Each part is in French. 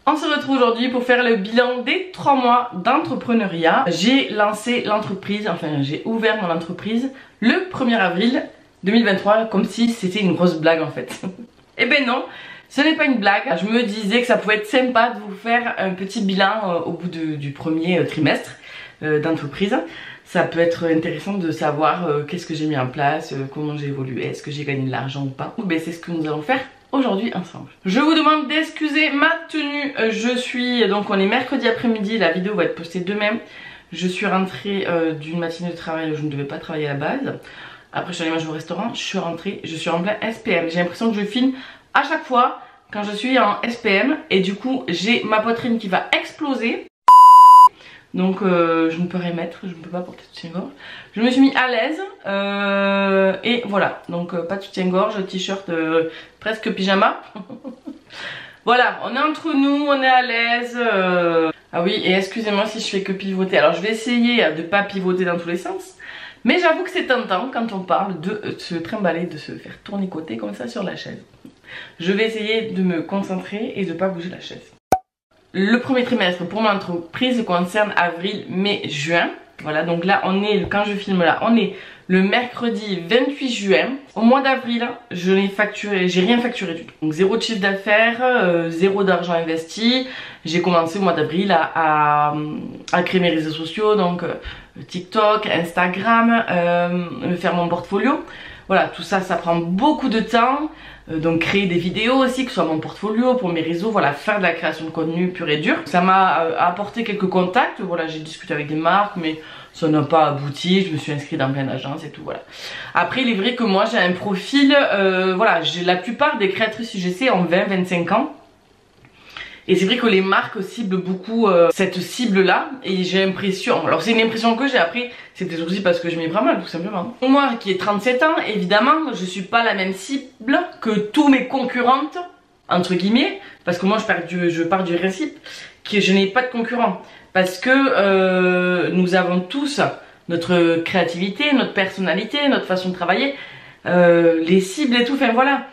On se retrouve aujourd'hui pour faire le bilan des 3 mois d'entrepreneuriat. J'ai lancé l'entreprise, enfin j'ai ouvert mon entreprise le 1er avril 2023 comme si c'était une grosse blague en fait. Eh ben non, ce n'est pas une blague. Je me disais que ça pouvait être sympa de vous faire un petit bilan au bout du premier trimestre d'entreprise. Ça peut être intéressant de savoir qu'est-ce que j'ai mis en place, comment j'ai évolué, est-ce que j'ai gagné de l'argent ou pas. Ben, c'est ce que nous allons faire aujourd'hui ensemble. Je vous demande d'excuser ma tenue. On est mercredi après-midi, la vidéo va être postée demain. Je suis rentrée d'une matinée de travail où je ne devais pas travailler à la base. Après je suis allée manger au restaurant, je suis rentrée, je suis en plein SPM. J'ai l'impression que je filme à chaque fois quand je suis en SPM et du coup j'ai ma poitrine qui va exploser. Donc je ne peux rien mettre, je ne peux pas porter de soutien-gorge. Je me suis mis à l'aise et voilà, donc pas de soutien-gorge, t-shirt presque pyjama. Voilà, on est entre nous, on est à l'aise. Ah oui, et excusez-moi si je fais que pivoter. Alors je vais essayer de ne pas pivoter dans tous les sens. Mais j'avoue que c'est tentant quand on parle de se trimballer, de se faire tournicoter comme ça sur la chaise. Je vais essayer de me concentrer et de ne pas bouger la chaise. Le premier trimestre pour mon entreprise concerne avril, mai, juin. Voilà, donc là on est, quand je filme là, on est le mercredi 28 juin. Au mois d'avril, je n'ai facturé, j'ai rien facturé du tout. Donc zéro de chiffre d'affaires, zéro d'argent investi. J'ai commencé au mois d'avril à créer mes réseaux sociaux, donc TikTok, Instagram, faire mon portfolio. Voilà, tout ça, ça prend beaucoup de temps. Donc créer des vidéos aussi, que ce soit mon portfolio, pour mes réseaux, voilà, faire de la création de contenu pur et dur. Ça m'a apporté quelques contacts, voilà, j'ai discuté avec des marques, mais ça n'a pas abouti, je me suis inscrite dans plein d'agences et tout, voilà. Après, il est vrai que moi j'ai un profil, voilà, j'ai la plupart des créatrices UGC ont 20-25 ans. Et c'est vrai que les marques ciblent beaucoup cette cible-là. Et j'ai l'impression, alors c'est une impression que j'ai, après c'est peut-être aussi parce que je m'y prends mal tout simplement. Moi qui ai 37 ans, évidemment, je suis pas la même cible que tous mes concurrentes, entre guillemets. Parce que moi je pars du principe que je n'ai pas de concurrents. Parce que nous avons tous notre créativité, notre personnalité, notre façon de travailler, les cibles et tout, enfin voilà.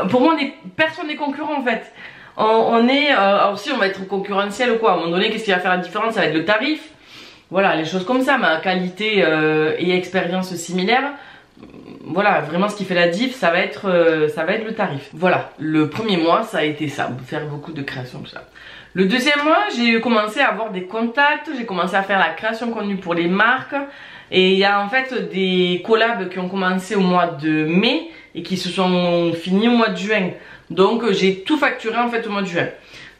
Pour moi personne n'est concurrent en fait. On est, alors si on va être concurrentiel ou quoi, à un moment donné qu'est-ce qui va faire la différence, ça va être le tarif. Voilà, les choses comme ça, ma qualité et expérience similaire. Voilà, vraiment ce qui fait la diff, ça va être le tarif. Voilà, le premier mois ça a été ça, faire beaucoup de création, tout ça. Le deuxième mois, j'ai commencé à avoir des contacts, j'ai commencé à faire la création de contenu pour les marques. Et il y a en fait des collabs qui ont commencé au mois de mai et qui se sont finis au mois de juin. Donc j'ai tout facturé en fait au mois de juin.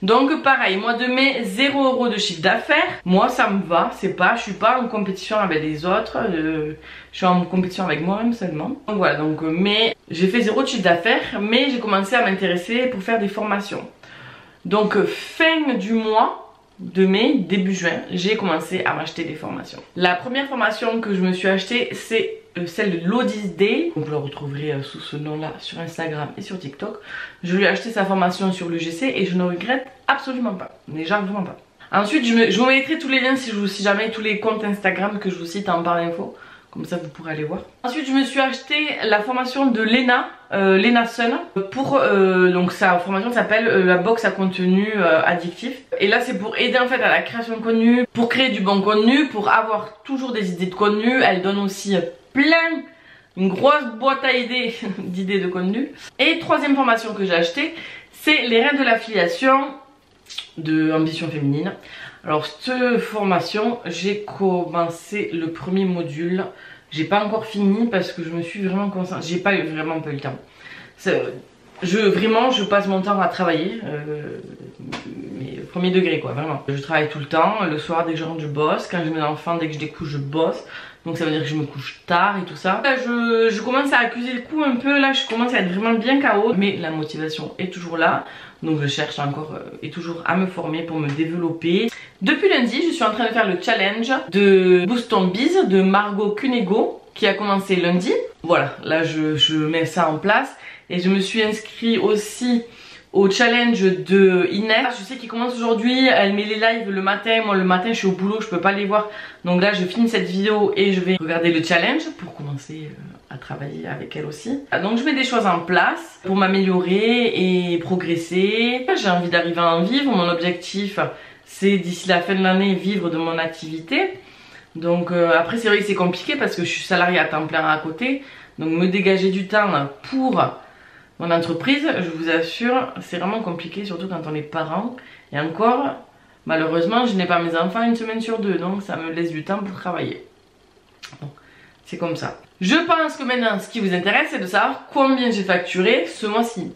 Donc pareil, mois de mai, 0 € de chiffre d'affaires. Moi ça me va, je suis pas en compétition avec les autres, je suis en compétition avec moi-même seulement. Donc voilà, donc mai, j'ai fait 0 de chiffre d'affaires, mais j'ai commencé à m'intéresser pour faire des formations. Donc fin du mois de mai, début juin, j'ai commencé à m'acheter des formations. La première formation que je me suis achetée, c'est celle de Lodi's Day. Vous la retrouverez sous ce nom là sur Instagram et sur TikTok. Je lui ai acheté sa formation sur l'UGC et je ne regrette absolument pas, mais genre vraiment pas. Ensuite je vous mettrai tous les liens si jamais tous les comptes Instagram que je vous cite en barre d'infos. Comme ça vous pourrez aller voir. Ensuite je me suis acheté la formation de Lena, Lena Sun, pour donc sa formation s'appelle la box à contenu addictif. Et là c'est pour aider en fait à la création de contenu, pour créer du bon contenu, pour avoir toujours des idées de contenu. Elle donne aussi une grosse boîte à idées d'idées de contenu. Et troisième formation que j'ai achetée, c'est les reins de l'affiliation de Ambition Féminine. Alors cette formation, j'ai commencé le premier module, j'ai pas encore fini parce que je me suis vraiment concentrée, j'ai vraiment pas eu le temps. Je passe mon temps à travailler, mais premier degré quoi, vraiment. Je travaille tout le temps, le soir dès que je rentre je bosse, quand j'ai mes enfants dès que je découche je bosse. Donc ça veut dire que je me couche tard et tout ça. Là, je commence à accuser le coup un peu, là je commence à être vraiment bien KO. Mais la motivation est toujours là. Donc je cherche encore et toujours à me former pour me développer. Depuis lundi, je suis en train de faire le challenge de Boost ton Biz de Margot Cunego qui a commencé lundi. Voilà, là je mets ça en place. Et je me suis inscrite aussi au challenge de Inès. Je sais qu'il commence aujourd'hui, elle met les lives le matin. Moi le matin je suis au boulot, je peux pas les voir. Donc là je filme cette vidéo et je vais regarder le challenge pour commencer à travailler avec elle aussi. Donc je mets des choses en place pour m'améliorer et progresser. J'ai envie d'arriver à en vivre. Mon objectif, c'est d'ici la fin de l'année vivre de mon activité. Donc après c'est vrai que c'est compliqué parce que je suis salariée à temps plein à côté. Donc me dégager du temps pour mon entreprise, je vous assure, c'est vraiment compliqué, surtout quand on est parent. Et encore, malheureusement, je n'ai pas mes enfants une semaine sur deux, donc ça me laisse du temps pour travailler. Bon, c'est comme ça. Je pense que maintenant, ce qui vous intéresse, c'est de savoir combien j'ai facturé ce mois-ci.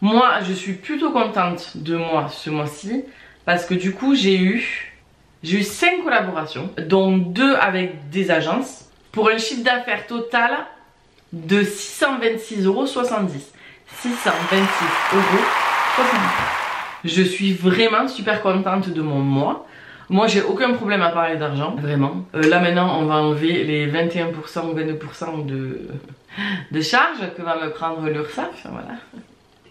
Moi, je suis plutôt contente de moi ce mois-ci, parce que du coup, j'ai eu 5 collaborations, dont 2 avec des agences, pour un chiffre d'affaires total de 626,70 €. 626,70 €. Je suis vraiment super contente de mon mois. Moi j'ai aucun problème à parler d'argent, vraiment. Là maintenant on va enlever les 21% ou 22% de charges que va me prendre l'URSSAF, voilà.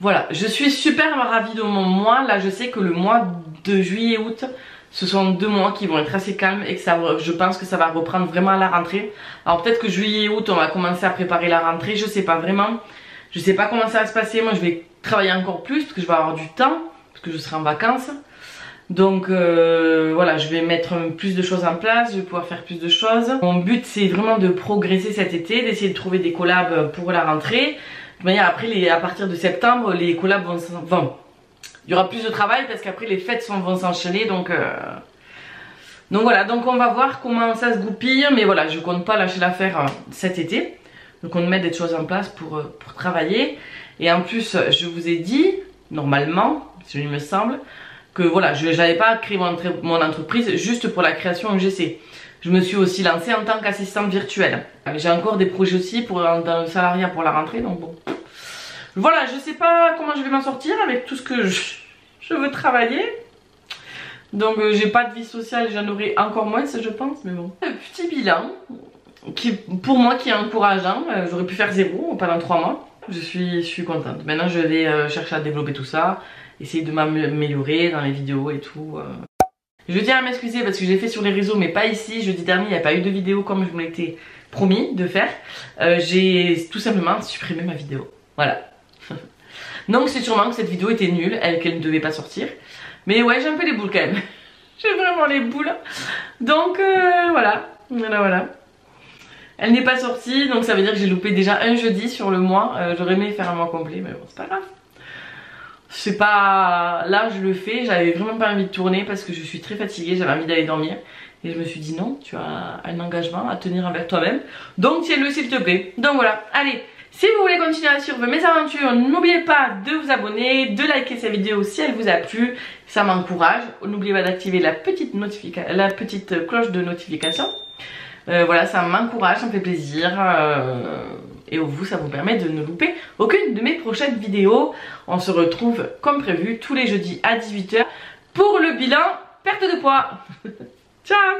Voilà, je suis super ravie de mon mois. Là je sais que le mois de juillet et août, ce sont 2 mois qui vont être assez calmes et que je pense que ça va reprendre vraiment à la rentrée. Alors peut-être que juillet et août on va commencer à préparer la rentrée, je sais pas vraiment. Je sais pas comment ça va se passer, moi je vais travailler encore plus parce que je vais avoir du temps, parce que je serai en vacances. Donc voilà, je vais mettre plus de choses en place, je vais pouvoir faire plus de choses. Mon but c'est vraiment de progresser cet été, d'essayer de trouver des collabs pour la rentrée. De manière, après, à partir de septembre, les collabs vont... Il y aura plus de travail parce qu'après les fêtes vont s'enchaîner, donc voilà, donc on va voir comment ça se goupille. Mais voilà, je compte pas lâcher l'affaire cet été. Donc on met des choses en place pour travailler. Et en plus, je vous ai dit, normalement, il me semble, que voilà, je n'avais pas créé mon entreprise juste pour la création UGC. Je me suis aussi lancée en tant qu'assistante virtuelle. J'ai encore des projets aussi dans le salariat pour la rentrée, donc bon. Voilà, je sais pas comment je vais m'en sortir avec tout ce que je veux travailler. Donc j'ai pas de vie sociale, j'en aurai encore moins, je pense, mais bon. Un petit bilan, pour moi qui est encourageant. J'aurais pu faire 0 pendant 3 mois. Je suis contente. Maintenant je vais chercher à développer tout ça, essayer de m'améliorer dans les vidéos et tout. Je tiens à m'excuser parce que j'ai fait sur les réseaux mais pas ici. Jeudi dernier il n'y a pas eu de vidéo comme je me l'étais promis de faire. J'ai tout simplement supprimé ma vidéo. Voilà. Donc c'est sûrement que cette vidéo était nulle, qu'elle ne devait pas sortir. Mais ouais, j'ai un peu les boules quand même. J'ai vraiment les boules. Donc voilà. Elle n'est pas sortie, donc ça veut dire que j'ai loupé déjà un jeudi sur le mois. J'aurais aimé faire un mois complet, mais bon, c'est pas grave. C'est pas... Là je le fais, j'avais vraiment pas envie de tourner parce que je suis très fatiguée, j'avais envie d'aller dormir. Et je me suis dit non, tu as un engagement à tenir envers toi-même. Donc tiens-le s'il te plaît. Donc voilà, allez. Si vous voulez continuer à suivre mes aventures, n'oubliez pas de vous abonner, de liker cette vidéo si elle vous a plu, ça m'encourage. N'oubliez pas d'activer la petite cloche de notification. Voilà, ça m'encourage, ça me fait plaisir. Et vous, ça vous permet de ne louper aucune de mes prochaines vidéos. On se retrouve comme prévu tous les jeudis à 18 h pour le bilan perte de poids. Ciao!